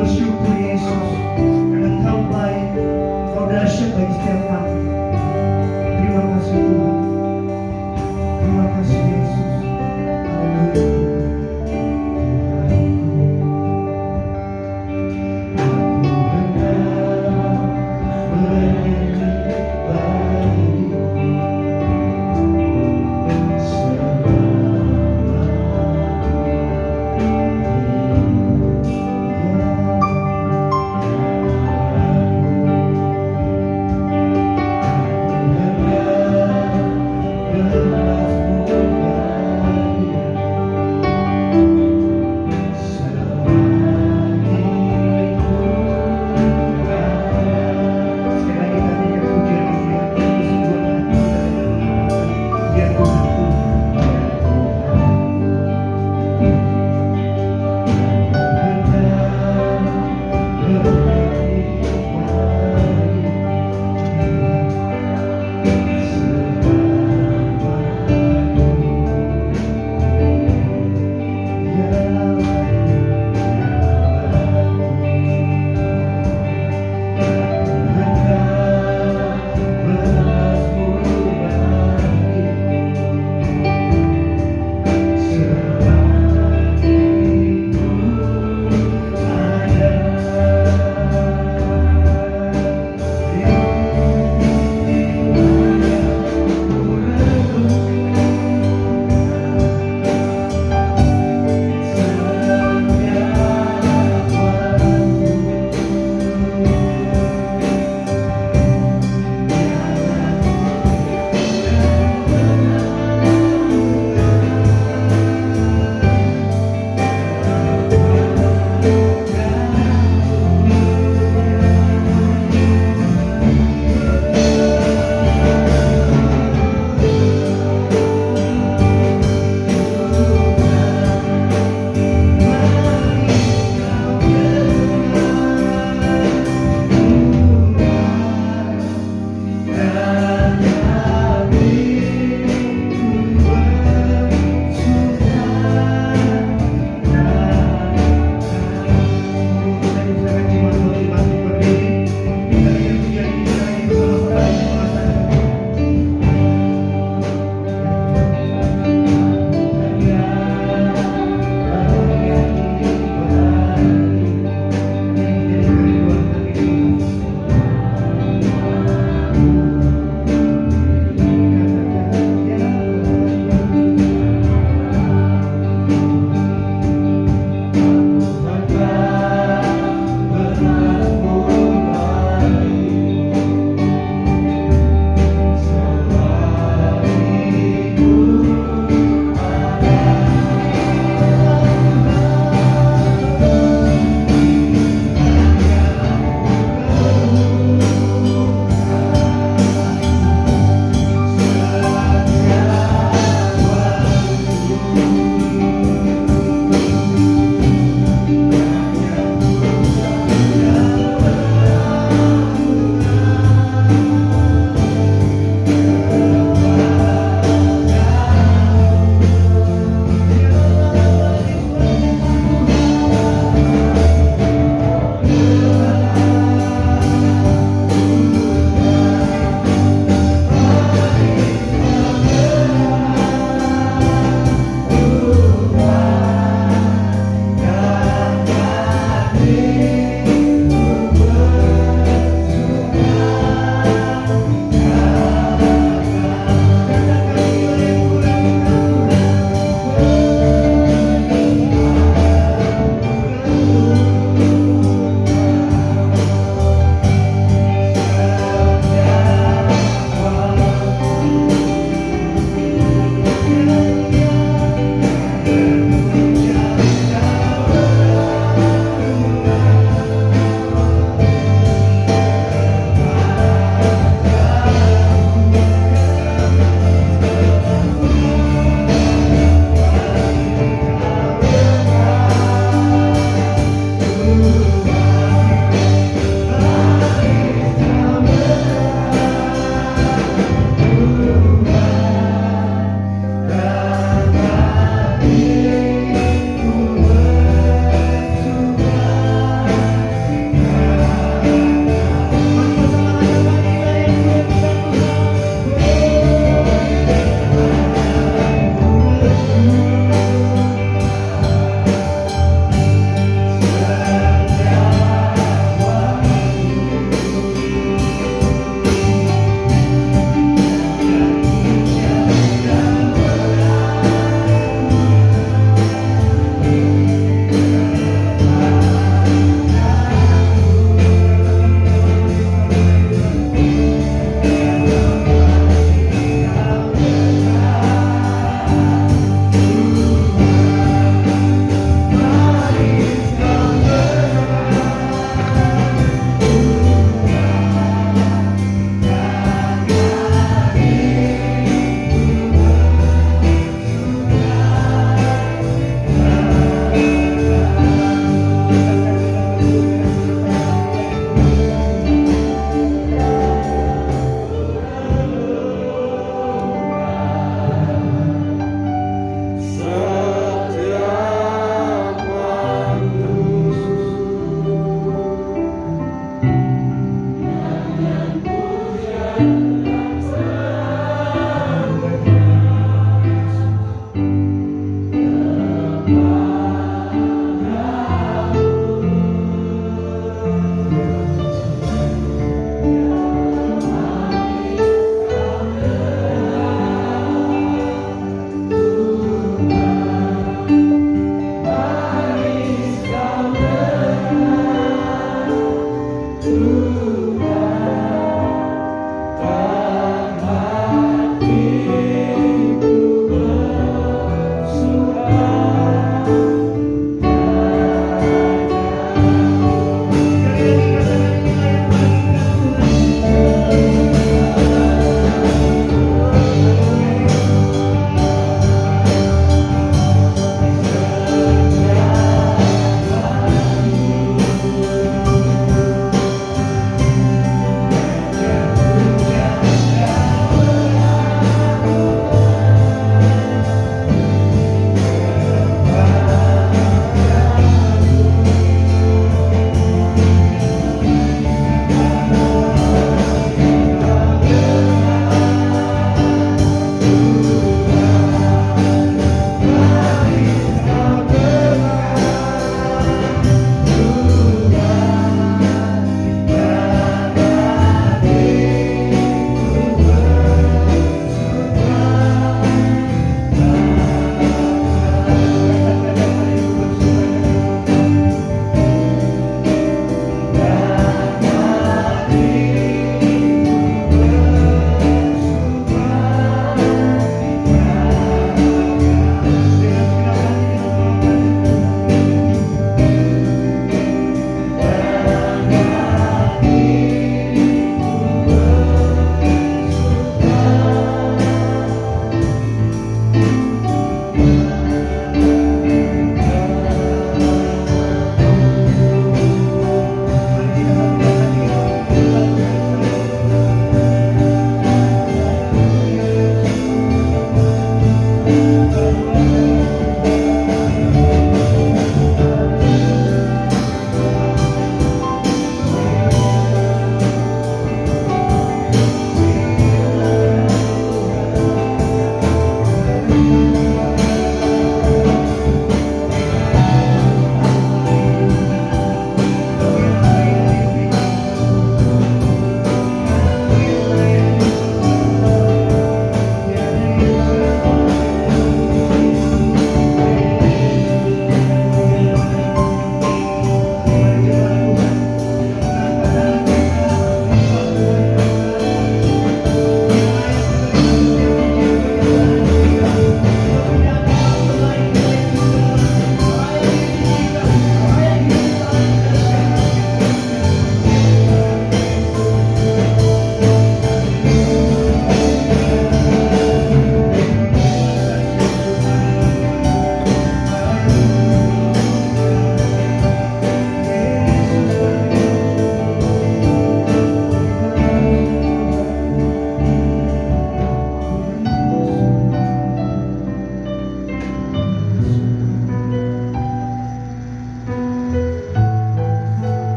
bersyukur Yesus karena Engkau baik, Engkau dahsyat bagi setiap kami. Terima kasih Tuhan. Terima kasih Yesus. Haleluya.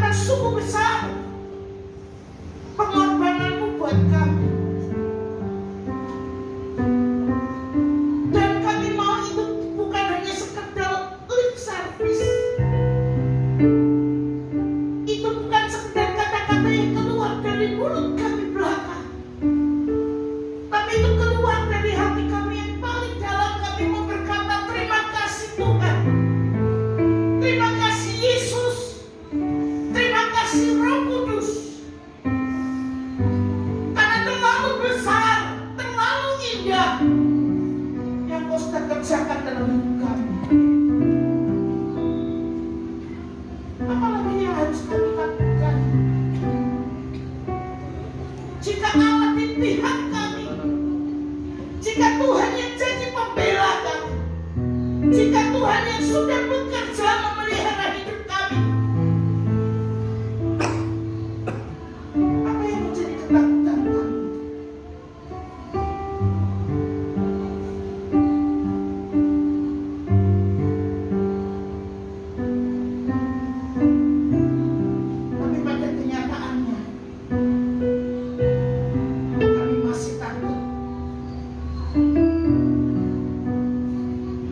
Tuhan, sungguh besar pengorbananmu buat kami. Dan kami mau itu bukan hanya sekedar lip service. Itu bukan sekedar kata-kata yang keluar dari mulut kami belaka. Tapi itu keluar dari hati kami yang paling dalam. Kami mau berkata terima kasih Tuhan. Terima kasih Yesus. Terima kasih Roh Kudus. Karena terlalu besar, terlalu indah yang Kau sudah kerjakan dalam hidup kami. Apalagi yang harus kami lakukan? Jika Allah di pihak kami, jika Tuhan yang jadi pembela kami, jika Tuhan yang sudah bekerja memelihara hidup kami, apa yang menjadi ketakutan kami? Tapi pada kenyataannya kami masih takut,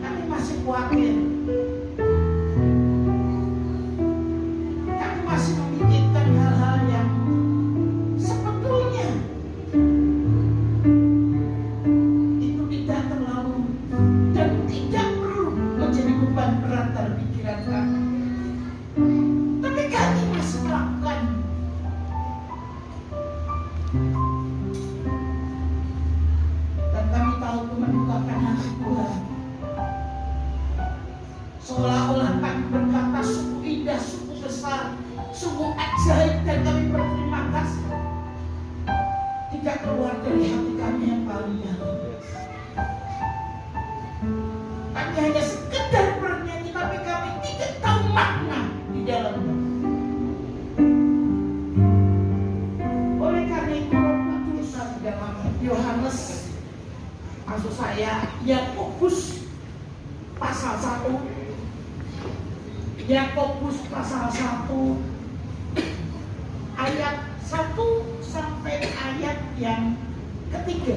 kami masih khawatir, kami masih memikirkan hal-hal yang sebetulnya itu tidak terlalu dan tidak perlu menjadi beban berat dalam pikiran kami. Tapi kami masih melakukan. Dan kami tahu itu mendukakan hati Tuhan. Seolah-olah kami berkata sungguh indah, sungguh besar, sungguh ajaib, dan kami berterima kasih. Tidak keluar dari hati kami yang paling dalam. Kami hanya sekedar bernyanyi, tapi kami tidak tahu makna di dalamnya. Oleh karena itu Roh Kudus di dalam Yohanes, maksud saya Yakobus pasal 1, Yakobus pasal 1 ayat 1 sampai ayat yang ketiga.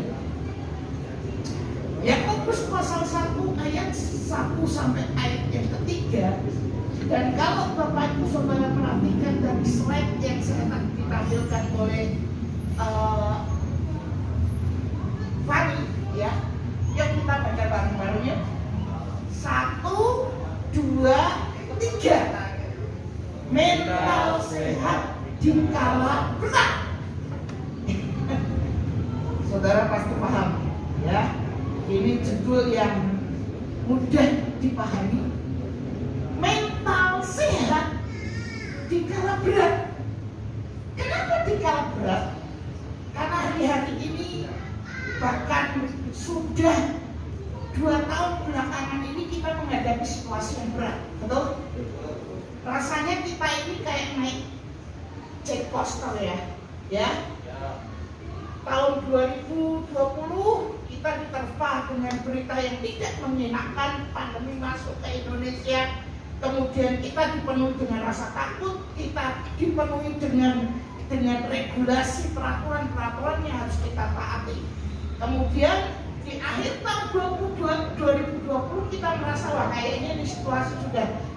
Yakobus pasal 1 ayat 1 sampai ayat yang ketiga. Dan kalau Bapak Ibu Saudara perhatikan dari slide yang saya tadi ditampilkan oleh Fani, ya, yuk kita baca bareng-bareng ya. 1, 2, 3. Mental sehat dikala berat. Saudara pasti paham, ya. Ini judul yang mudah dipahami. Mental sehat dikala berat. Kenapa dikala berat? Karena hari-hari ini, bahkan sudah 2 tahun belakangan ini kita menghadapi situasi yang berat, betul? Rasanya kita ini kayak naik jet coaster ya. Tahun 2020 kita diterpa dengan berita yang tidak menyenangkan, pandemi masuk ke Indonesia. Kemudian kita dipenuhi dengan rasa takut, kita dipenuhi dengan regulasi, peraturan-peraturan yang harus kita taati. Kemudian di akhir tahun 2020 kita merasa wah kayaknya ini situasi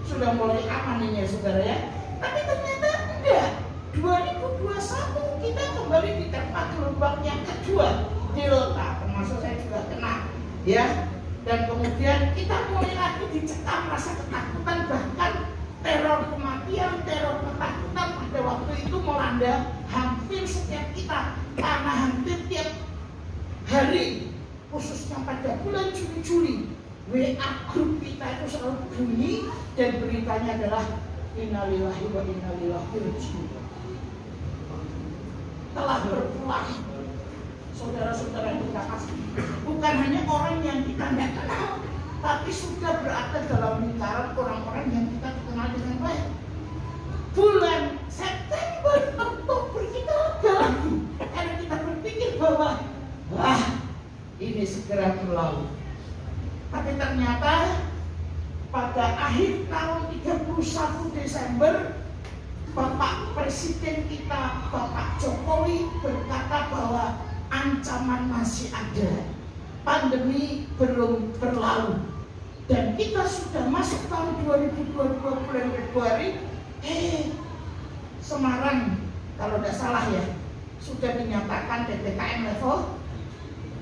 sudah mulai aman ini ya saudara ya. Tapi ternyata enggak. 2021 kita kembali diterpa gelombang yang kedua, Delta, termasuk saya juga kena ya. Dan kemudian kita mulai lagi dicekam rasa ketakutan, bahkan teror kematian, teror ketakutan pada waktu itu melanda hampir setiap kita, karena hampir tiap hari, khususnya pada bulan Juli, WA grup kita itu selalu bunyi dan beritanya adalah innalillahi wa inna ilaihi raji'un. Telah berpulang saudara-saudara yang kita kasih, bukan hanya orang yang kita tidak kenal, tapi sudah berada dalam lingkaran orang-orang yang kita kenal dengan baik. Bulan September, Oktober kita lega lagi karena kita berpikir bahwa wah ini segera berlalu. Tapi ternyata pada akhir tahun 31 Desember Bapak Presiden kita, Bapak Jokowi berkata bahwa ancaman masih ada, pandemi belum berlalu, dan kita sudah masuk tahun 2022 bulan Februari. Semarang kalau tidak salah ya sudah dinyatakan PPKM level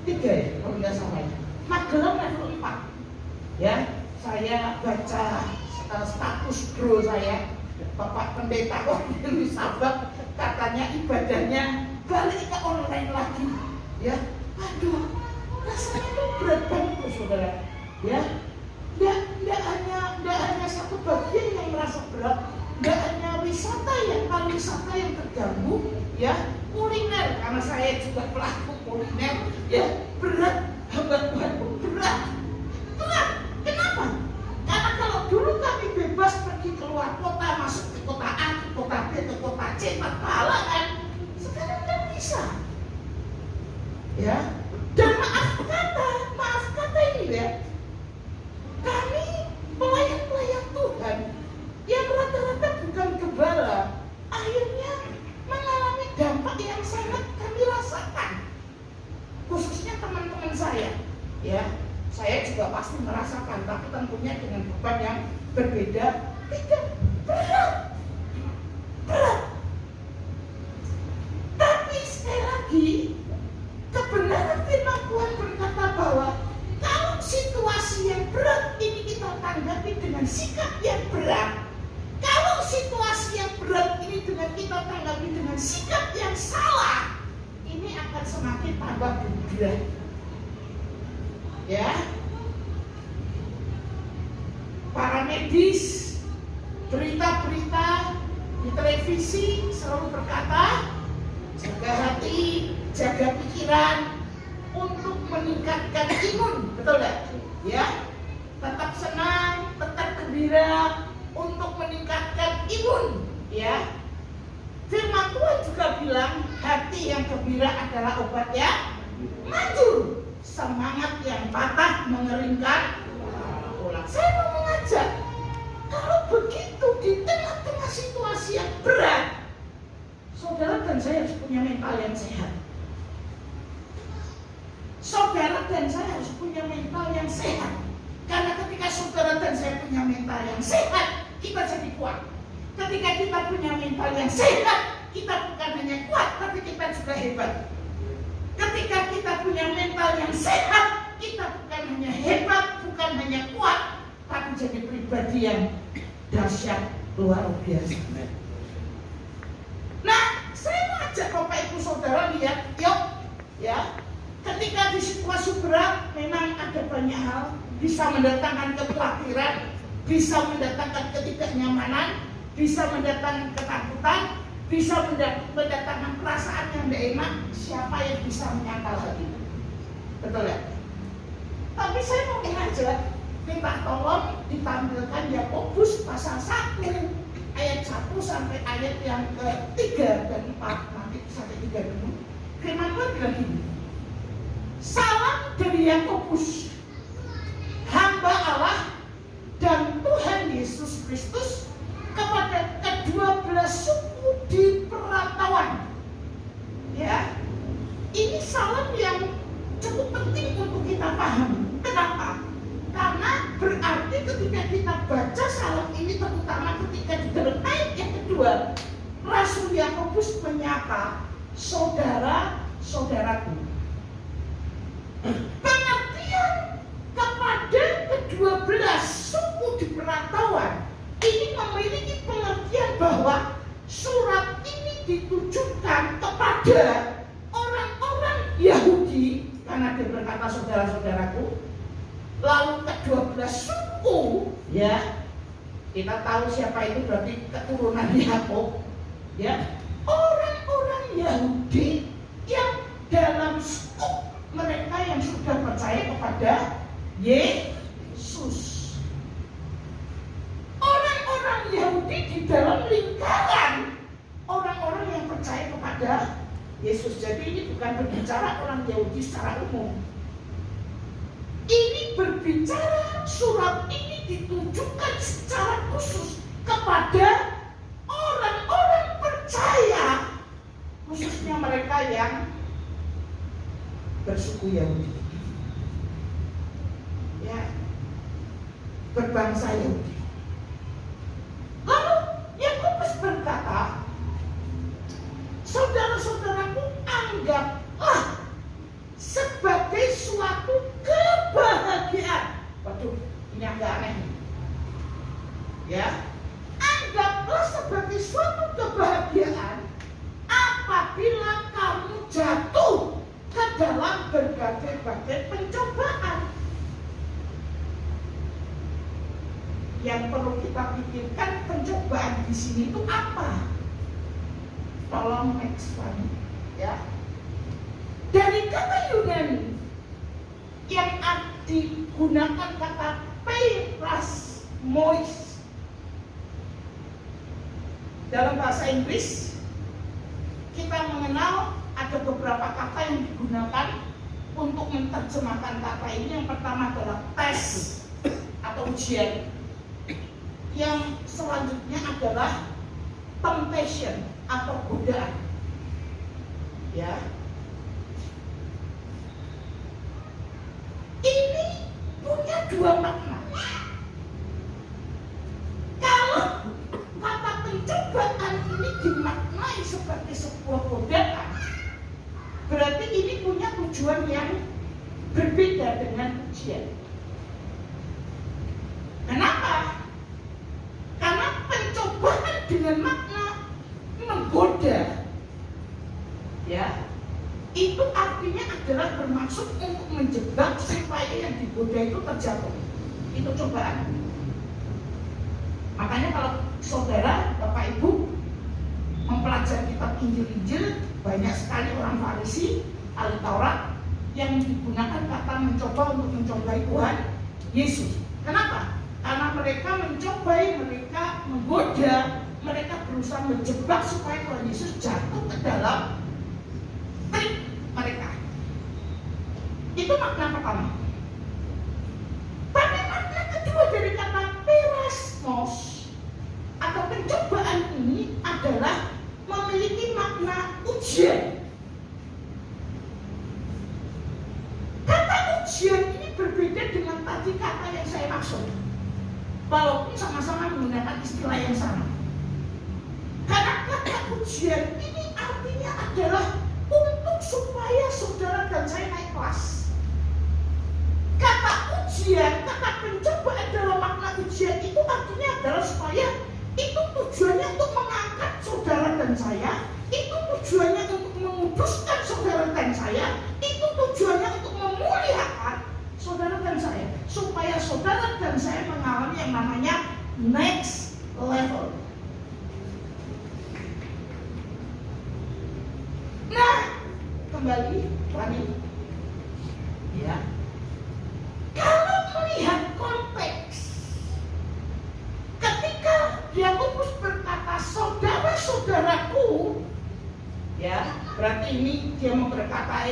3 ya kalau tidak salah ya. Magelang level 4 ya. Saya baca status bro saya, Bapak Pendeta Wahyu Sabak, katanya ibadahnya balik ke online lagi ya. Aduh, rasanya itu berat banget saudara ya. Tidak hanya satu bagian yang merasa berat, tidak hanya wisata yang terganggu ya, kuliner, karena saya juga pelaku kuliner ya, berat. Hamba Tuhan berat. Kenapa? Karena kalau dulu kami bebas pergi keluar kota, masuk ke kota A, ke kota B, ke kota C, tanpa halangan, sekarang tidak bisa ya. Dan maaf kata ini ya, kami pelayan Tuhan yang rata-rata bukan gembala, akhirnya mengalami dampak yang sangat kami rasakan, khususnya teman-teman saya ya. Saya juga pasti merasakan, tapi tentunya dengan beban yang berbeda. Tidak berat. Tapi sekali lagi, kebenaran firman Tuhan berkata bahwa kalau situasi yang berat ini kita tanggapi dengan sikap yang berat, kalau situasi yang berat ini kita tanggapi dengan sikap yang salah, ini akan semakin tambah berat ya. Para medis, berita-berita di televisi selalu berkata, jaga hati, jaga pikiran untuk meningkatkan imun, betul nggak? Ya, tetap senang, tetap gembira untuk meningkatkan imun. Ya, firman Tuhan juga bilang hati yang gembira adalah obat yang manjur. Semangat yang patah mengeringkan tulang. Saya mau mengajak, kalau begitu di tengah-tengah situasi yang berat, saudara dan saya harus punya mental yang sehat. Saudara dan saya harus punya mental yang sehat. Karena ketika saudara dan saya punya mental yang sehat, kita jadi kuat. Ketika kita punya mental yang sehat, kita bukan hanya kuat, tapi kita juga hebat. Ketika kita punya mental yang sehat, kita bukan hanya hebat, bukan hanya kuat, tapi jadi pribadi yang dahsyat luar biasa. Nah, saya mengajak Bapak Ibu Saudara lihat, yuk, ya, ketika di situasi berat, memang ada banyak hal bisa mendatangkan kekhawatiran, bisa mendatangkan ketidaknyamanan, bisa mendatangkan ketakutan, bisa mendatangkan perasaan yang tidak enak. Siapa yang bisa menyangkal hal itu? Betul ya? Tapi saya mau mengajak, minta tolong ditampilkan Yakobus pasal 1 ayat 1 sampai ayat yang ke-3 dan 4. Nanti sampai 3 dulu. Firman Tuhan bilang gini, salam dari Yakobus, hamba Allah dan Tuhan Yesus Kristus, kepada ke-12 suku di perantauan. Ya, ini salam yang cukup penting untuk kita pahami. Kenapa? Karena berarti ketika kita baca salam ini, terutama ketika di dalam ayat yang kedua, Rasul Yakobus menyapa saudara-saudaraku. Pengertian kepada ke-12 suku di perantauan ini memiliki pengertian bahwa surat ini ditujukan kepada orang-orang Yahudi, karena dia berkata saudara-saudaraku. Lalu ke-12 suku, ya, kita tahu siapa itu, berarti keturunan Yakub, ya, orang-orang Yahudi yang dalam suku mereka yang sudah percaya kepada Yesus. Orang-orang Yahudi di dalam lingkaran orang-orang yang percaya kepada Yesus. Jadi ini bukan berbicara orang Yahudi secara umum. Ini berbicara, surat ini ditujukan secara khusus kepada orang-orang bersuku Yahudi, ya, berbangsa Yahudi. Lalu Yakobus berkata, saudara-saudaraku, anggaplah sebagai suatu kebahagiaan. Waduh, ini agak aneh, ya. Anggaplah sebagai suatu kebahagiaan apabila kamu jatuh ke dalam berbagai-bagai pencobaan. Yang perlu kita pikirkan, pencobaan di sini itu apa? Tolong next one, ya. Dari kata Yunani yang digunakan kata peirasmois. Dalam bahasa Inggris kita mengenal ada beberapa kata yang digunakan untuk menerjemahkan kata ini. Yang pertama adalah tes atau ujian. Yang selanjutnya adalah temptation atau godaan. Ya. Ini punya dua makna. Kalau kata pencobaan ini dimaknai sebagai sebuah godaan, berarti ini punya tujuan yang berbeda dengan ujian. Kenapa? Karena pencobaan dengan makna menggoda, ya, itu artinya adalah bermaksud untuk menjebak supaya yang digoda itu terjatuh. Itu cobaan. Makanya kalau saudara, Bapak Ibu mempelajari kitab Injil-Injil, banyak sekali orang Farisi, ahli Taurat yang digunakan kata mencoba untuk mencobai Tuhan Yesus. Kenapa? Karena mereka mencobai, mereka menggoda, mereka berusaha menjebak supaya Tuhan Yesus jatuh ke dalam trik mereka. Itu makna pertama. Tapi makna kedua dari kata peirasmos atau pencobaan ini adalah memiliki makna ujian. Kata ujian ini berbeda dengan tadi kata yang saya maksud, walaupun sama-sama menggunakan istilah yang sama. Karena kata ujian ini artinya adalah untuk supaya saudara dan saya naik kelas. Kata ujian, kata pencobaan dalam makna ujian itu artinya adalah supaya itu tujuannya untuk mengangkat saudara dan saya, itu tujuannya untuk menguduskan saudara dan saya, itu tujuannya untuk memuliakan saudara dan saya, supaya saudara dan saya mengalami yang namanya next level. Nah, kembali lagi, ya. Kalau melihat konteks, ketika Yakobus berkata saudara-saudaraku, ya, berarti ini dia mau berkata,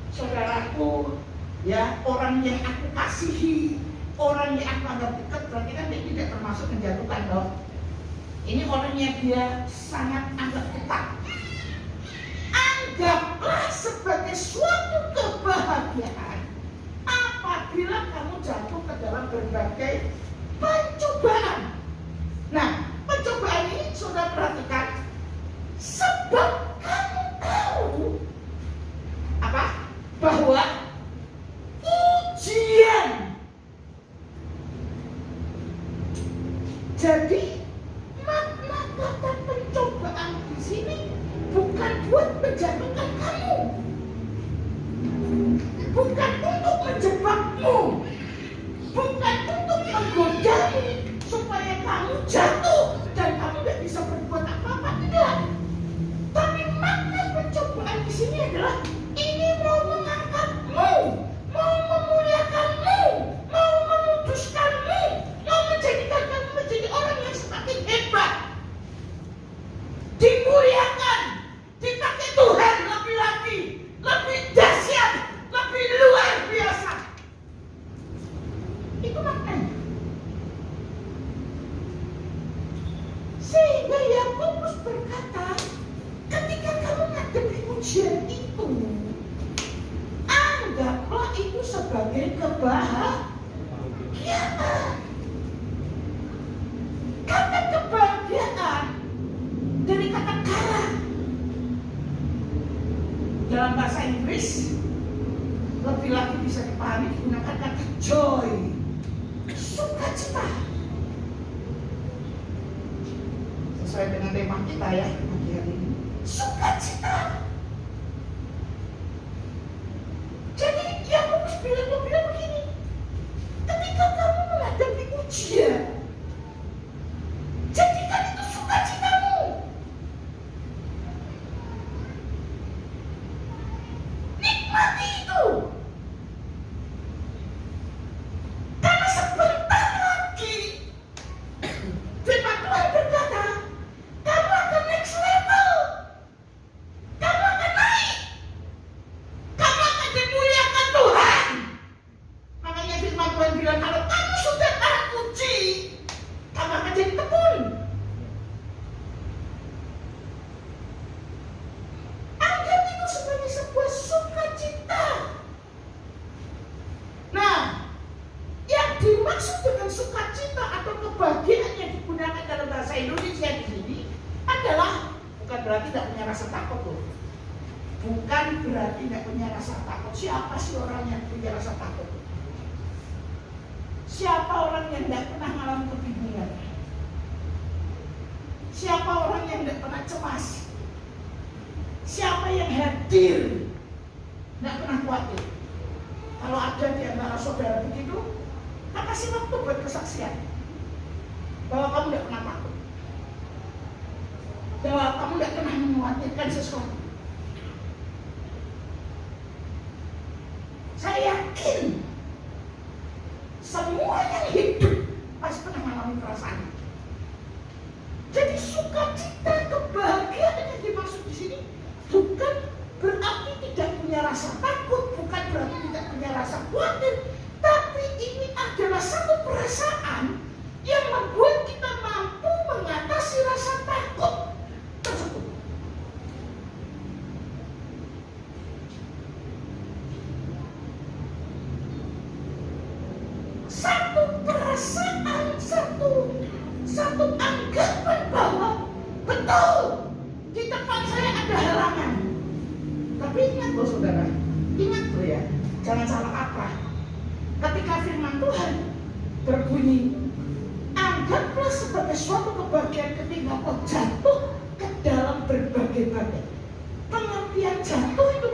saudaraku, ya, orang yang aku kasihi, orang yang aku anggap dekat, berarti kan dia tidak termasuk menjatuhkan dong. Ini orang yang dia sangat anggap dekat. Anggaplah sebagai suatu kebahagiaan apabila kamu jatuh ke dalam berbagai pencobaan. Nah, pencobaan ini saudara perhatikan, sebab kamu tahu apa? Bahwa ujian. Jadi makna kata pencobaan di sini bukan buat menjatuhkan kamu, bukan untuk menjebakmu, bukan untuk menggodamu supaya kamu jatuh dan kamu tidak bisa berbuat apa-apa, tidak. Tapi makna pencobaan di sini adalah ini mau mengangkatmu, mau memuliakanmu, mau memuduskanmu, mau menjadikan kamu menjadi orang yang semakin hebat, dimuliakan, dipakai Tuhan lebih lagi, lebih dahsyat, lebih luar biasa. Itu maknanya. Sehingga Yakobus berkata, ketika kamu menghadapi ujian itu, sebagai kebahagiaan. Kata kebahagiaan dari kata kara. Dalam bahasa Inggris lebih lagi bisa dipahami digunakan kata joy, sukacita. Sesuai dengan tema kita ya pagi hari ini, sukacita. Jadi Yakobus bilang begini, ketika kamu menghadapi ujian, jadikan itu sukacitamu. Nikmati itu. Karena sebentar lagi firman Tuhan berkata, kamu akan next level. Kamu akan naik. Kamu akan dimuliakan Tuhan. Makanya firman Tuhan bilang, kalau kamu sudah tahan uji, kamu akan jadi tekun. Anggap itu sebagai sebuah sukacita. Nah, yang dimaksud dengan sukacita atau kebahagiaan yang digunakan dalam bahasa Indonesia di sini adalah bukan berarti tidak punya rasa takut loh. Bukan berarti tidak punya rasa takut. Siapa sih orang yang punya rasa takut? Siapa orang yang tidak pernah mengalami kebingungan? Siapa orang yang tidak pernah cemas? Siapa yang hadir tidak pernah khawatir? Kalau ada di antara saudara begitu, kasih waktu buat kesaksian bahwa kamu tidak pernah takut, bahwa kamu tidak pernah mengkhawatirkan sesuatu. Saya yakin semua yang hidup pasti pernah mengalami perasaan. Jadi sukacita, kebahagiaan yang dimaksud di sini bukan berarti tidak punya rasa takut, bukan berarti tidak punya rasa khawatir, tapi ini adalah satu perasaan yang membuat kita mampu mengatasi rasa takut tersebut. Satu perasaan, satu anggapan bahwa betul di depan saya ada halangan. Tapi ingat loh saudara, ingat loh ya, jangan salah kaprah. Ketika firman Tuhan berbunyi, anggaplah sebagai suatu kebahagiaan ketika kau jatuh ke dalam berbagai badai. Pengertian jatuh itu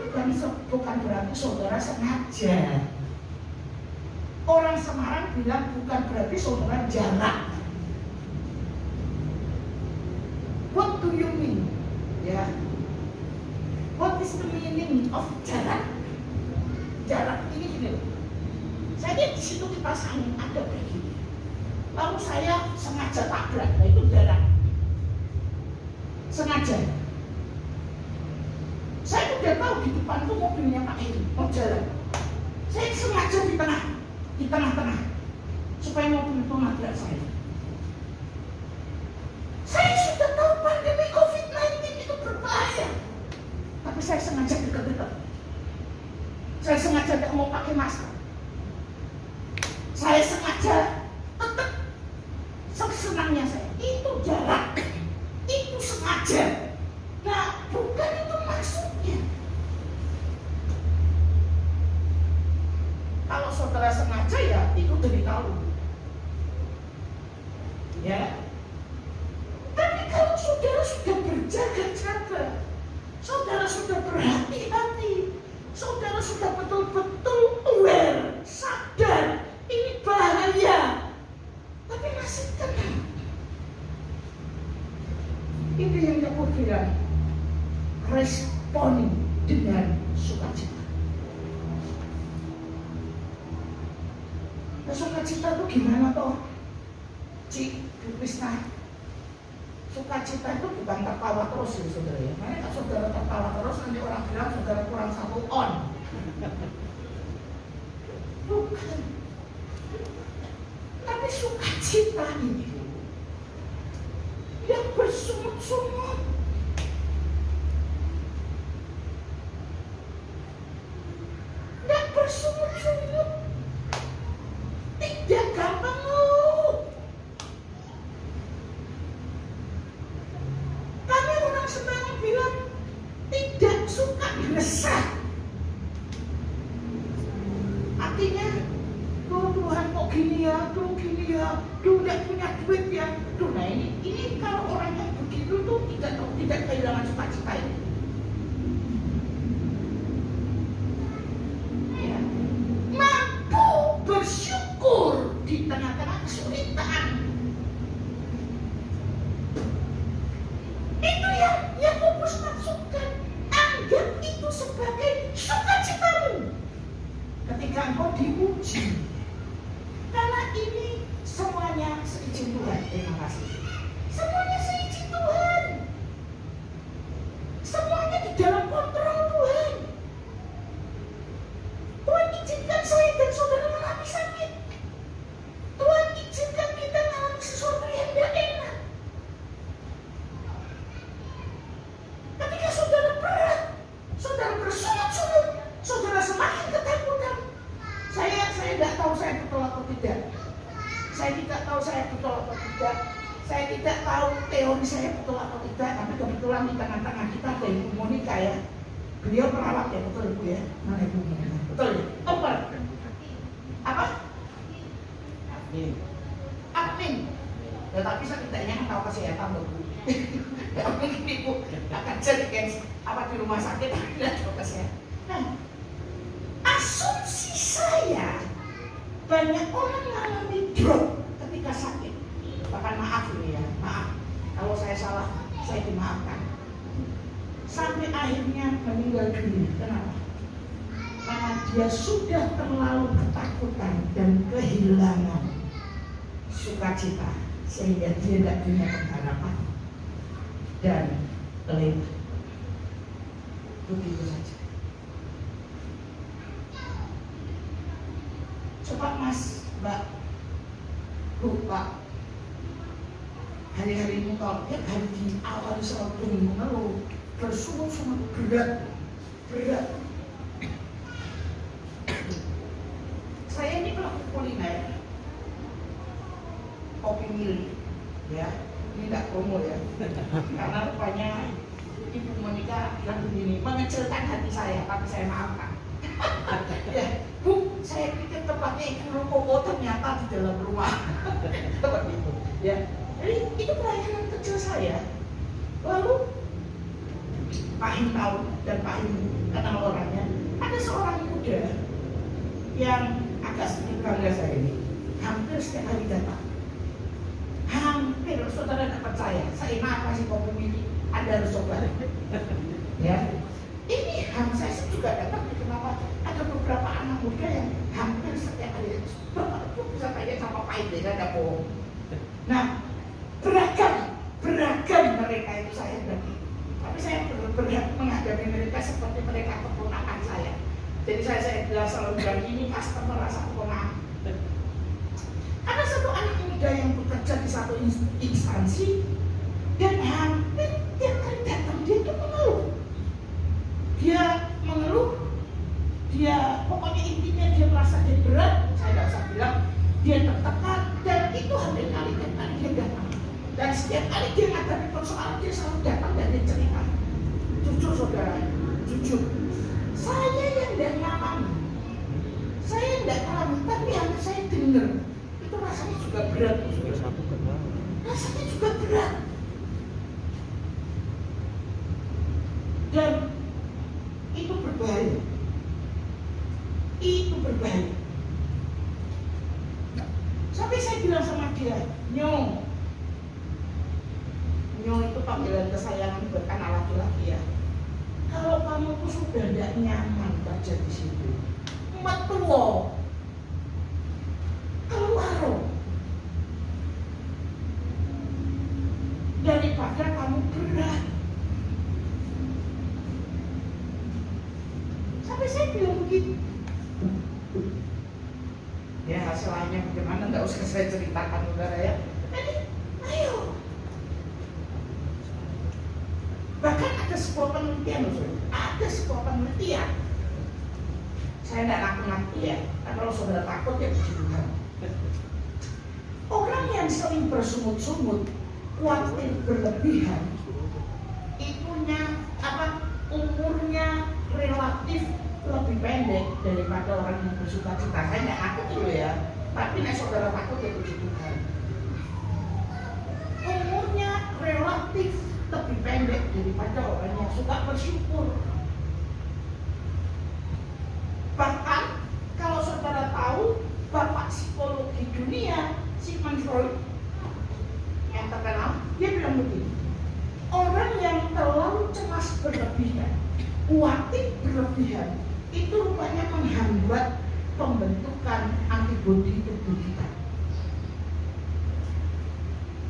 bukan berarti saudara sengaja. Orang Semarang bilang bukan berarti saudara jarak. What do you mean? Ya, what is the meaning of jarak? Jarak ini gini loh. Saya di situ kipas angin ada begini. Lalu saya sengaja tabrak, nah itu jarak. Sengaja. Saya udah tahu di depan tuh mobilnya Pak Heri mau jalan. Saya sengaja di tengah-tengah supaya mobil itu nabrak saya. Saya sudah tahu pandemi COVID-19 itu berbahaya, tapi saya sengaja dekat-dekat. Saya sengaja tidak mau pakai masker. Saya sengaja tetap sesenangnya saya. Itu jarak, itu sengaja. Nah, bukan itu maksudnya. Kalau saudara sengaja ya itu dari tahu. Ya. Tapi kalau saudara sudah berjaga-jaga, saudara sudah berhati-hati, saudara sudah betul-betul aware, sadar, ini bahaya, tapi masih tenang. Itu yang aku bilang, respon dengan sukacita. Sukacita itu gimana toh? Cik, Bu Krisna, sukacita itu bukan tertawa terus ya saudara ya. Karena kalau saudara tertawa terus nanti orang bilang saudara kurang 1 on. Bukan. Tapi sukacita ini yang bersungut-sungut, yang bersungut-sungut. dia tidak punya duit ya. Nah ini kalau orang yang begitu tuh tidak kehilangan sukacita ini. Ya. Mampu bersyukur di tengah-tengah kesulitan. Itu yang Paulus maksudkan. Anggap itu sebagai sukacitamu ketika engkau diuji. Karena ini semuanya seizin Tuhan. Terima kasih. Semuanya seizin Tuhan. Semuanya di dalam kontrol Tuhan. Tuhan izinkan saya dan saudara mengalami sakit. Tuhan izinkan kita mengalami sesuatu yang tidak enak. Ketika saudara berat, saudara bersungut-sungut, saudara semakin ketakutan. Saya tidak tahu saya betul atau tidak. Saya tidak tahu saya betul atau tidak. Saya tidak tahu teori saya betul atau tidak. Tapi kebetulan di tengah-tengah kita ada Ibu Monica ya. Beliau perawat ya, betul Ibu ya. Mana Ibu Monica? Betul ya? Apa? Admin. Ya, tapi setidaknya tahu kesehatan loh Bu. Ya mungkin Ibu akan jadi di rumah sakit tidak tahu kesehatan. Nah, asumsi saya banyak orang mengalami drop ketika sakit. Bahkan maaf ini ya, maaf kalau saya salah, saya dimaafkan. Sampai akhirnya meninggal dunia. Kenapa? Karena dia sudah terlalu ketakutan dan kehilangan sukacita sehingga dia tidak punya pengharapan dan lewat. Begitu saja. Coba Mas, Mbak, Bu, Pak, hari-hari ini kalau tiap hari di awal selalu mengeluh, bersungut-sungut, berat. Saya ini pelaku kuliner, kopi mili, ya, ini tidak promo ya, karena rupanya Ibu Monica bilang begini, mengecilkan hati saya, tapi saya maafkan. Ya, Bu, saya pikir tempatnya Ibu Rokoko ternyata di dalam rumah. Seperti itu. Ya, jadi itu pelayanan kecil saya. Lalu Pak Him tahu dan Pak Him kenal orangnya. Ada seorang muda yang agak sedikit bangga saya ini, hampir setiap hari datang. Hampir, saudara tidak percaya. Saya apa sih kopi mili? Anda harus coba. Ya, ini saya juga datang. Kenapa? Ada beberapa anak muda yang hampir setiap hari Bapak itu bisa tanya sama Pak Ide, ada bohong. Nah, beragam mereka itu saya hadapi. Tapi saya berhak menghadapi mereka seperti mereka keponakan saya. Jadi saya bilang selalu bilang ini customer rasa keponakan. Ada satu anak muda yang bekerja di satu instansi dan hampir tiap kali datang dia itu mengeluh. Dia pokoknya intinya dia merasa dia berat. Saya tidak usah bilang dia tertekan dan itu hampir kali dia datang. Dan setiap kali dia menghadapi persoalan dia selalu datang dan dia cerita. Jujur saudara, jujur. Saya yang tidak nyaman, saya tidak alami, tapi hanya saya dengar. Itu rasanya juga berat. Rasanya juga berat. Dan itu berbahaya. Itu berbahaya. Sampai saya bilang sama dia, Nyo itu panggilan kesayangan buat anak laki-laki ya. Kalau kamu tuh sudah tidak nyaman kerja di situ, metuwo, keluar daripada kamu berat. Sampai saya bilang begitu. Ya hasilnya bagaimana nggak usah saya ceritakan saudara ya. Jadi ayo. Bahkan ada sebuah penelitian, saya tidak ngaku-ngaku ya, tapi kalau saudara takut ya puji Tuhan. Orang yang sering bersungut-sungut, khawatir berlebihan, umurnya relatif lebih pendek daripada orang yang bersuka cita. Saya tidak ngaku dulu ya, tapi nek saudara takut ya puji Tuhan. yang suka bersyukur. Bahkan kalau saudara tahu, bapak psikologi dunia Sigmund Freud yang terkenal, dia bilang begini, orang yang terlalu cemas berlebihan, khawatir berlebihan, itu rupanya menghambat pembentukan antibodi tubuh kita.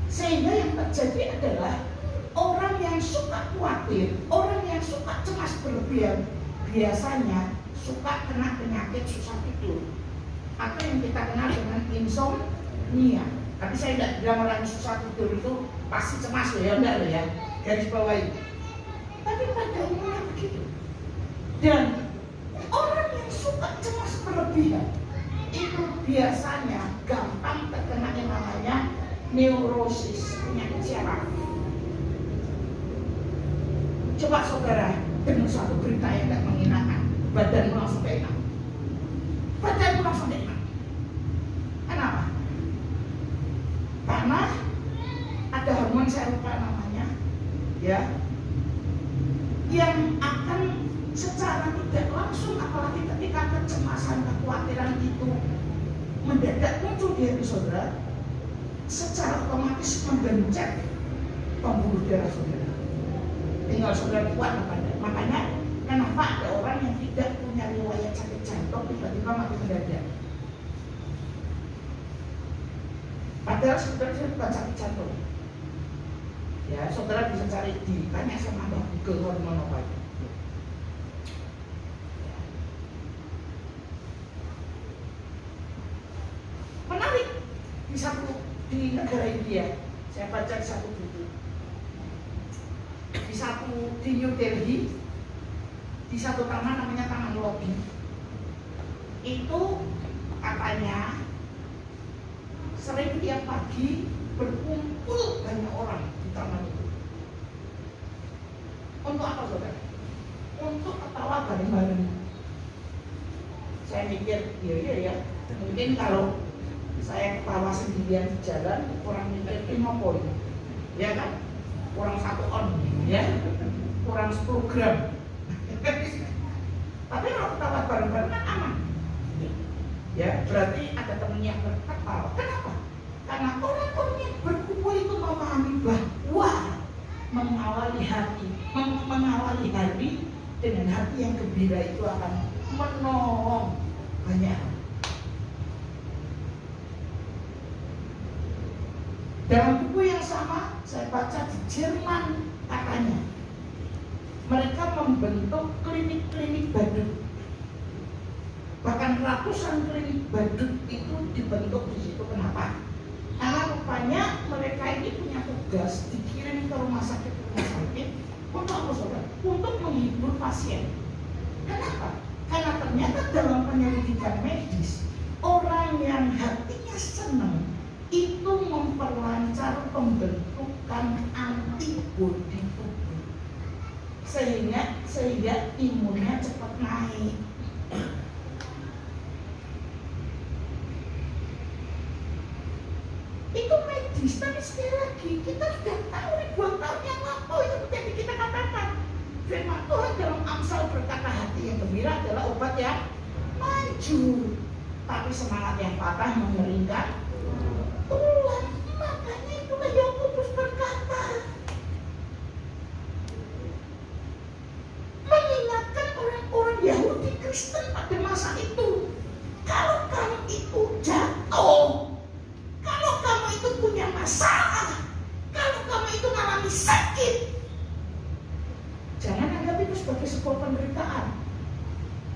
Sehingga yang terjadi adalah orang yang suka khawatir, orang yang suka cemas berlebihan, biasanya suka kena penyakit susah tidur, atau yang kita kenal dengan insomnia. Tapi saya tidak bilang orang susah tidur itu pasti cemas loh ya, enggak loh ya, garis bawahi. Tapi pada umumnya begitu. Dan orang yang suka cemas berlebihan itu biasanya gampang terkena yang namanya neurosis, penyakit syaraf. Coba saudara dengar suatu berita yang tidak mengenakan, badanmu langsung enak. Badanmu langsung enak. Kenapa? Karena ada hormon, saya lupa namanya, ya, yang akan secara tidak langsung, apalagi ketika kecemasan, kekhawatiran itu mendadak muncul di hati saudara, secara otomatis membencet pembuluh darah saudara. Tinggal saudara kuat apa enggak. Makanya kenapa ada orang yang tidak punya riwayat sakit jantung tiba-tiba mati mendadak. Padahal sebenarnya bukan sakit jantung. Ya, saudara bisa cari, ditanya sama Mbak Google hormon apa itu. Menarik di negara India, saya baca di satu buku, di New Delhi, di satu taman namanya Taman Lodi, itu katanya sering tiap pagi berkumpul banyak orang di taman itu. Untuk apa saudara? Untuk ketawa bareng-bareng. Saya mikir, iya, mungkin kalau saya ketawa sendirian di jalan, orang mikir 5 poin, ya kan? Kurang 1 on, ya, kurang 10 gram. Tapi kalau ketawa bareng-bareng kan aman. Ya, berarti ada temen yang berketawa. Kenapa? Karena orang-orang yang berkumpul itu memahami bahwa mengawali hari dengan hati yang gembira itu akan menolong banyak. Dalam buku yang sama saya baca di Jerman, katanya mereka membentuk klinik-klinik badut. Bahkan ratusan klinik badut itu dibentuk di situ. Kenapa? Karena rupanya mereka ini punya tugas dikirim ke rumah sakit untuk apa saudara? Untuk menghibur pasien. Kenapa? Karena ternyata dalam penyelidikan medis, orang yang hatinya senang itu memperlancar pembentukan antibodi tubuh, sehingga imunnya cepat naik. Itu medis, tapi sekali lagi kita sudah tahu ribuan tahun yang lalu itu menjadi kita katakan. Firman Tuhan dalam Amsal berkata, hati yang gembira adalah obat yang manjur, tapi semangat yang patah mengeringkan tulang. Makanya itulah Yakobus berkata, mengingatkan orang-orang Yahudi Kristen pada masa itu, kalau kamu itu jatuh, kalau kamu itu punya masalah, kalau kamu itu mengalami sakit, jangan anggap itu sebagai sebuah penderitaan.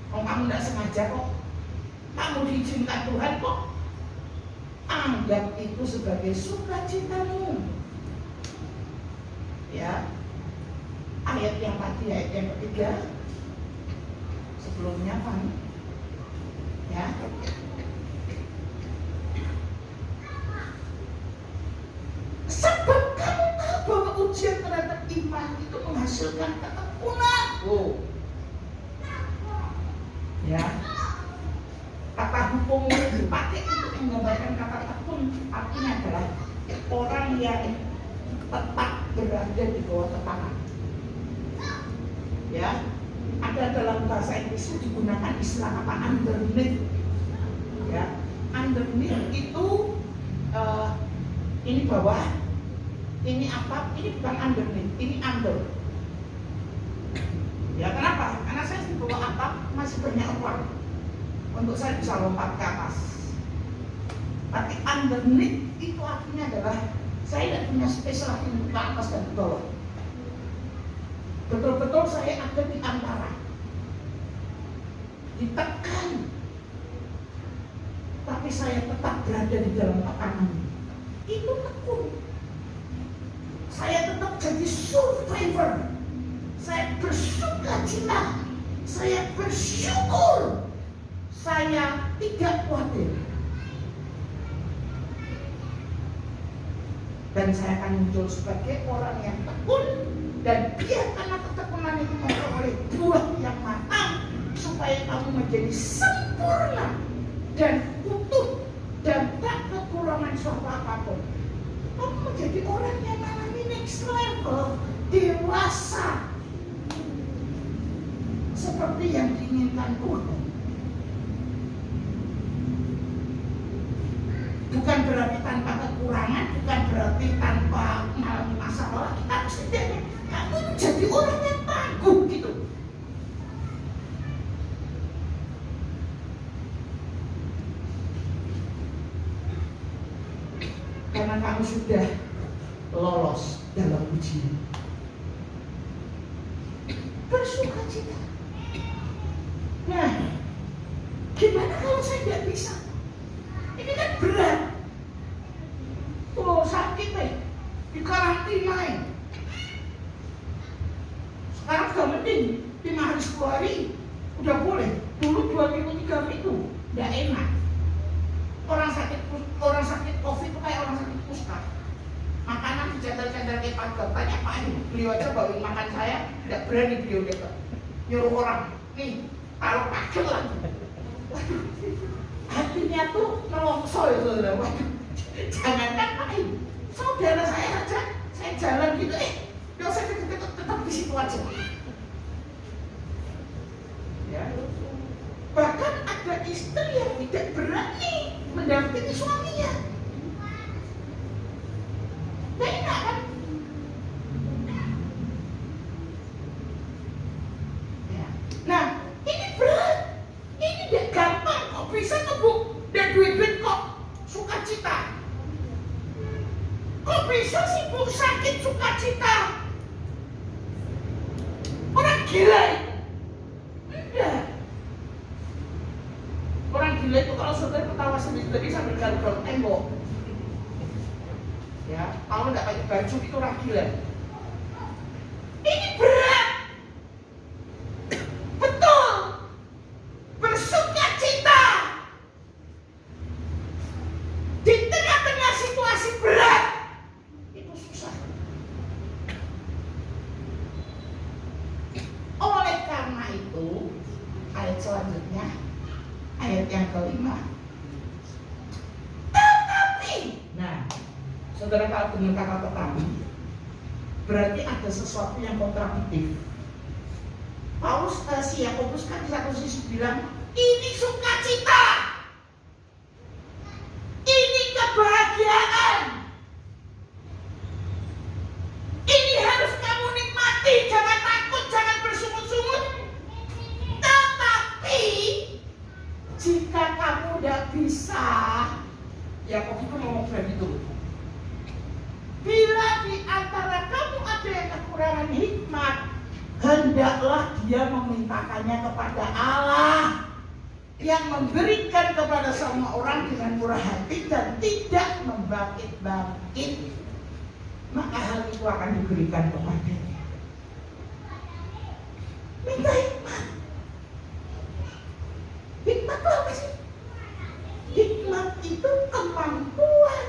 Kalau kamu tidak sengaja kok, kamu diizinkan Tuhan kok, anggap itu sebagai sukacitamu. Ya, ayat yang tadi, ayat yang ketiga sebelumnya kan, ya. Sebab kamu tahu bahwa ujian terhadap iman itu menghasilkan ketekunan. Oh, ya. Kata hukum dipakai untuk menggambarkan kata tekun, artinya adalah orang yang tetap berada di bawah tekanan. Ya, ada dalam bahasa Inggris digunakan istilah kata underneath. Ya, underneath itu ini bawah, ini atap, ini bukan underneath, ini under. Ya, kenapa? Karena saya di bawah atap masih banyak ruang untuk saya bisa lompat ke atas. Tapi underneath itu artinya adalah saya tidak punya space lagi untuk ke atas dan ke bawah. Betul-betul saya ada di antara, ditekan, tapi saya tetap berada di dalam tekanan. Itu tekun. Saya tetap jadi survivor. Saya bersukacita, saya bersyukur, saya tidak khawatir. Dan saya akan muncul sebagai orang yang tekun, dan biar karena ketekunan itu memperoleh buah yang matang, supaya kamu menjadi sempurna dan utuh dan tak kekurangan suatu apapun. Kamu menjadi orang yang mengalami next level, dewasa, seperti yang diinginkan Tuhan. Bukan berarti tanpa kekurangan, bukan berarti tanpa mengalami masalah. Kita harus tidak, kamu menjadi orang yang tangguh gitu. Karena kamu sudah lolos dalam ujian. Bersukacita. Nah, gimana kalau saya tidak bisa? Ini kan berat. Oh, sakit di karantina. Sekarang sudah mending 5 hari 10 hari udah boleh. Dulu 2 minggu 3 minggu nggak enak. Orang sakit COVID itu kayak orang sakit kusta. Makanan dicendal-cendal kayak pagar. Tanya Pak ini, beliau aja bawain makan saya, tidak berani beliau dekat. Nyuruh orang, nih taruh pagar lagi. Waduh, hatinya tuh nelongso ya saudara. Waduh, jangankan Pak ini, saudara saya aja, saya jalan gitu, nggak usah tetap di situ aja. Ya. Bahkan ada istri yang tidak berani mendampingi suaminya. Gak enak kan? Ya. Nah, ini berat. Ini tidak gampang. Kok bisa ngebuk dan duit-duit kok sukacita? Kok bisa sibuk sakit sukacita? Orang gila itu. Enggak. Orang gila itu kalau saudara ketawa sendiri sambil garuk-garuk tembok. Ya, kalau nggak pakai baju itu orang gila. Ini berat. Betul. Bersukacita. Di tengah-tengah situasi berat. Itu susah. Oleh karena itu, ayat selanjutnya, ayat yang kelima. Tetapi, nah, saudara kalau dengan kata tetapi, berarti ada sesuatu yang kontradiktif. Paulus si Yakobus kan di satu sisi bilang, ini sukacita, ini kebahagiaan, ini harus kamu nikmati, jangan takut, jangan bersungut-sungut. Tetapi jika kamu tidak bisa, Yakobus itu ngomong begitu. Bila di antara kamu ada yang kekurangan hikmat, hendaklah dia memintakannya kepada Allah yang memberikan kepada semua orang dengan murah hati dan tidak membangkit-bangkit, maka hal itu akan diberikan kepadanya. Minta hikmat. Hikmat itu apa sih? Hikmat itu kemampuan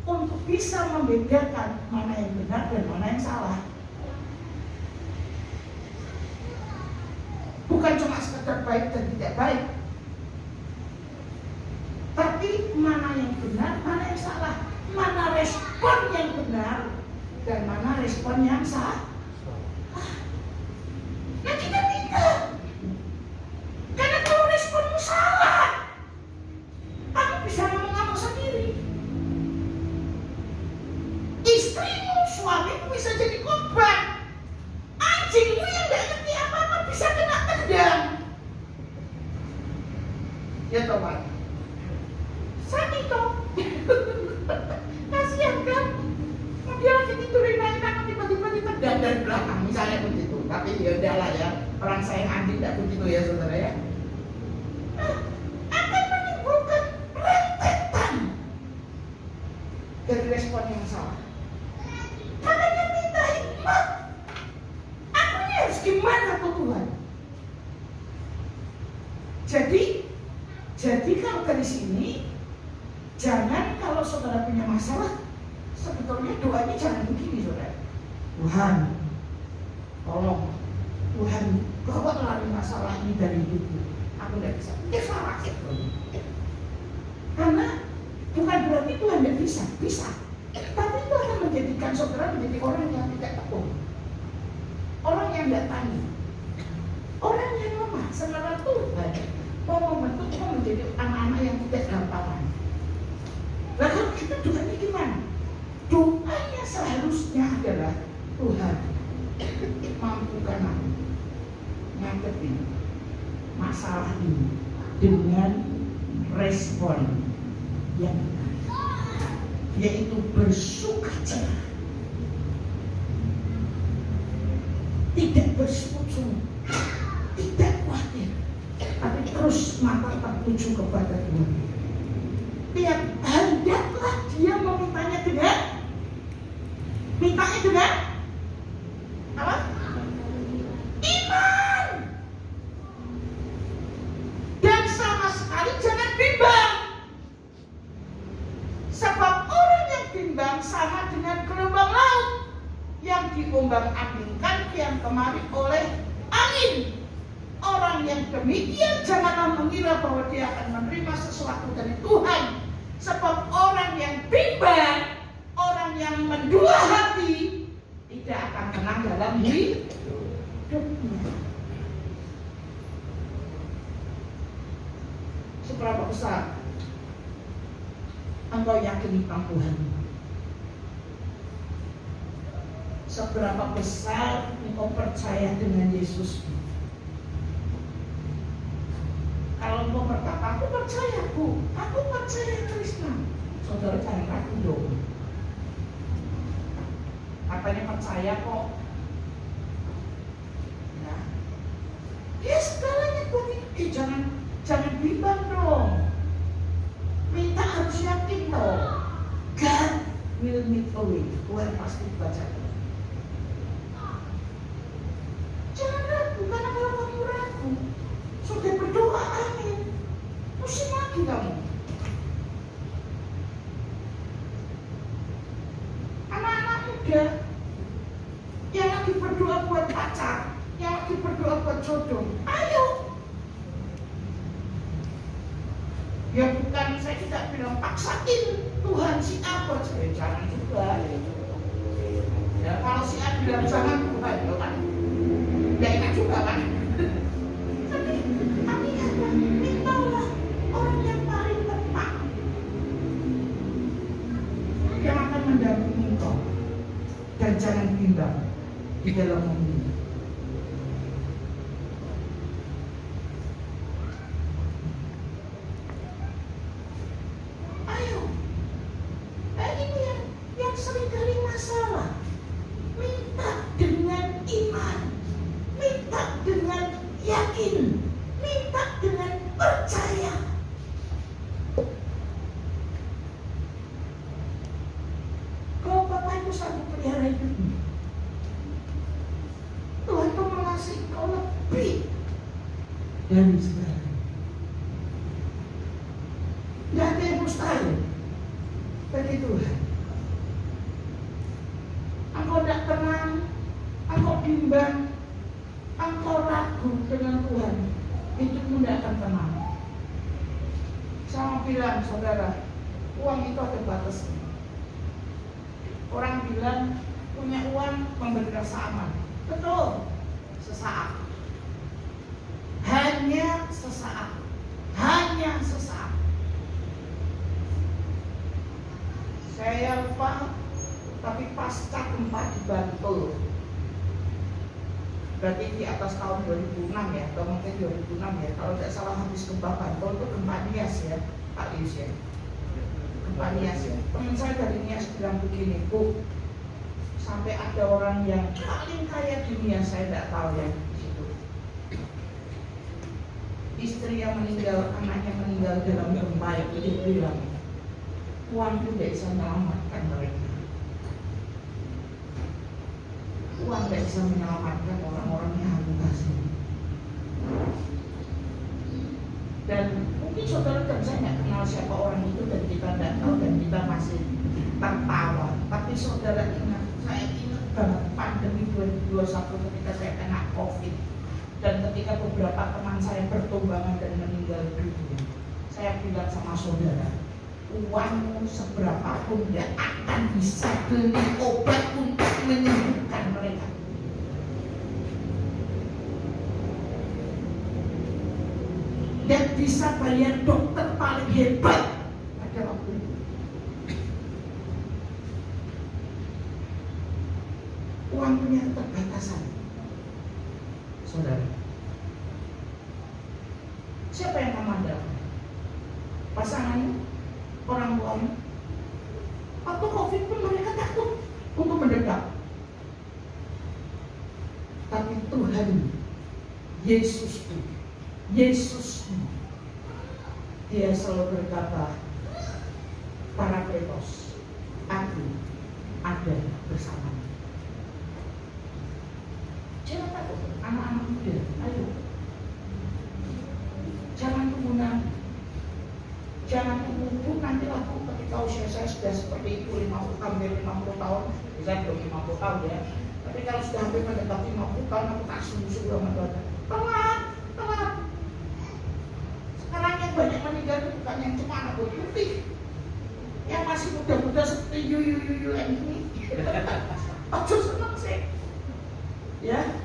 untuk bisa membedakan mana yang benar dan mana yang salah. Bukan cuma sekedar baik dan tidak baik, tapi mana yang benar, mana yang salah, mana respon yang benar dan mana respon yang salah. istrimu, suamimu bisa jadi korban. Anjingmu yang gak ngerti apa-apa bisa kena tendang. Ya teman, sakit toh. Kasihan kan? Dia lagi tidurin enak, tiba-tiba ditendang dari belakang, misalnya begitu. Tapi ya udahlah ya, orang sayang anjing tidak begitu ya saudara ya. Akan menimbulkan rentetan dari respon yang salah. Makanya minta hikmat. Aku ini harus gimana tuh Tuhan? Jadi kalau dari sini, jangan kalau saudara punya masalah, sebetulnya doanya jangan begini saudara. Tuhan, tolong, Tuhan, bawa lari masalah ini dari hidupku. Aku tidak bisa. Deklarasi. Karena bukan berarti Tuhan tidak bisa. Tapi itu akan menjadikan saudara menjadi orang yang tidak tekun, orang yang tidak tani, orang yang lemah. Sementara Tuhan mau membentuk kita menjadi anak-anak yang tidak gampangan. Nah kalau kita doanya gimana? Doanya seharusnya adalah Tuhan, mampukan aku ngadepin masalah ini dengan respon yang benar, yaitu bersukacita, tidak bersekutu, tidak khawatir, tapi terus mata tertuju kepada Tuhan. Tiap hendaklah dia memintanya dengan apa? Iman. Dan sama sekali jangan bimbang. Sebab orang yang bimbang sama dengan gelombang laut yang diombang-ambingkan kian kemari oleh angin. Orang yang demikian janganlah mengira bahwa dia akan menerima sesuatu dari Tuhan. Sebab orang yang bimbang, orang yang mendua hati, tidak akan tenang dalam hidupnya. Seberapa besar engkau yakin tentang Tuhan? Seberapa besar engkau percaya dengan Yesus? Kalau engkau berkata, aku percaya Krishna, saudara jangan ragu dong. Katanya percaya kok. Ya, ya segalanya buat ini. Jangan bimbang dong. Minta harus yakin dong. God will meet a way. Tuhan pasti baca. Jangan ragu, karena kalau kamu ragu, sudah berdoa amin, pusing lagi kamu. Anak-anak muda yang lagi berdoa buat pacar, yang lagi berdoa buat jodoh, ayo. Ya bukan, saya tidak bilang paksain Tuhan si A buat saya, jangan juga. Ya kalau si A bilang jangan Tuhan, ya kan, ya enak juga kan. Mintalah orang yang paling tepat yang akan mendampingi engkau, dan jangan bimbang di dalam memilih. Ayo, ini yang sering kali masalah. Minta dengan iman, minta dengan yakin, minta dengan percaya. Kalau Bapak Ibu sanggup pelihara hidupmu, Tuhan itu mengasihi kau lebih dari sekarang. Tidak ada yang mustahil bagi Tuhan. Engkau tidak tenang, engkau bimbang, engkau ragu dengan Tuhan, hidupmu tidak akan tenang. Saya mau bilang saudara, uang itu ada batasnya. Orang bilang punya uang memberi rasa aman. Betul, sesaat. Hanya sesaat. Hanya sesaat. Saya lupa tapi pasca gempa di Bantul, berarti di atas tahun 2006 ya, atau mungkin 2006 ya, kalau tidak salah habis gempa Bantul itu gempa Nias ya, Pak Yus ya, gempa Nias ya. Teman saya dari Nias bilang begini, Bu, sampai ada orang yang paling kaya di dunia, saya tidak tahu ya di situ, istri yang meninggal, anaknya meninggal dalam gempa itu, dia bilang uang itu tidak bisa menyelamatkan mereka, uang tidak bisa menyelamatkan orang-orang yang amputasi. Dan mungkin saudara dan saya nggak kenal siapa orang itu, dan kita tidak tahu, dan kita masih tertawa. Tapi saudara ingat, saya ingat banget pandemi 2021 ketika saya kena COVID, dan ketika beberapa teman saya bertumbangan dan meninggal dunia. Saya bilang sama saudara, uangmu seberapapun tidak akan bisa beli obat untuk menyembuhkan mereka. Dan bisa bayar dokter paling hebat pada waktu itu. Uang punya keterbatasan, saudara. Siapa yang kamu andalkan? Pasangannya? Orang tuanya? Waktu COVID pun mereka takut untuk mendekat. Tapi Tuhan, Yesusku, Dia selalu berkata, Parakletos, aku ada bersamamu. Jangan takut, anak-anak muda, ayo. Jangan tunggu nanti. Jangan tunggu nanti aku ketika usia saya sudah seperti itu, 50 tahun, bisa belum 50 tahun ya. Tapi kalau sudah hampir mendekati 50 tahun, aku tak sungguh-sungguh sama Tuhan. Telat. Sekarang yang banyak meninggal itu bukan yang cuma anak putih, yang masih muda-muda seperti you ini. Ojo seneng sih. Ya,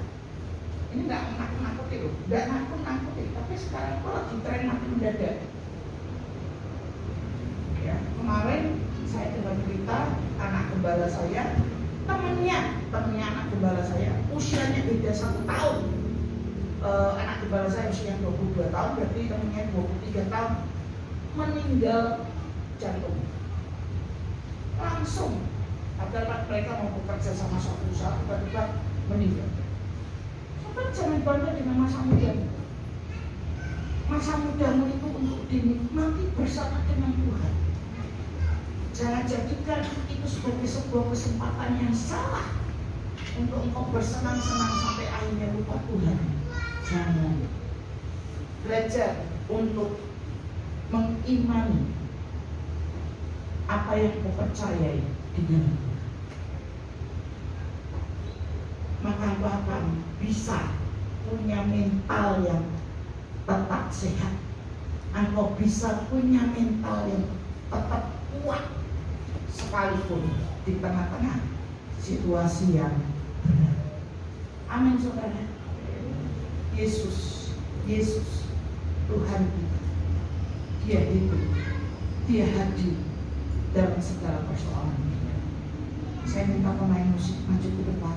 ini nggak nakut-nakuti loh, nggak nakut-nakuti. Tapi sekarang kalau lagi tren mati mendadak. Ya, kemarin saya dengar cerita anak gembala saya, temennya anak gembala saya, usianya beda 1 tahun. Anak gembala saya usia 22 tahun, berarti temennya 23 tahun, meninggal jantung. Langsung, agar mereka mau bekerja sama suatu usaha, tiba-tiba meninggal. Sampai jangan bangga dengan masa mudamu. Masa mudamu itu untuk dinikmati bersama dengan Tuhan. Jangan jadikan itu sebagai sebuah kesempatan yang salah untuk engkau bersenang-senang sampai akhirnya lupa Tuhan. Jangan. Belajar untuk mengimani apa yang kau percayai dengan Tuhan. Maka engkau akan bisa punya mental yang tetap sehat. Engkau bisa punya mental yang tetap kuat sekalipun di tengah-tengah situasi yang benar. Amin saudara. Yesus Tuhan kita, Dia hidup, Dia hadir dalam segala persoalan kita. Saya minta pemain musik maju ke depan.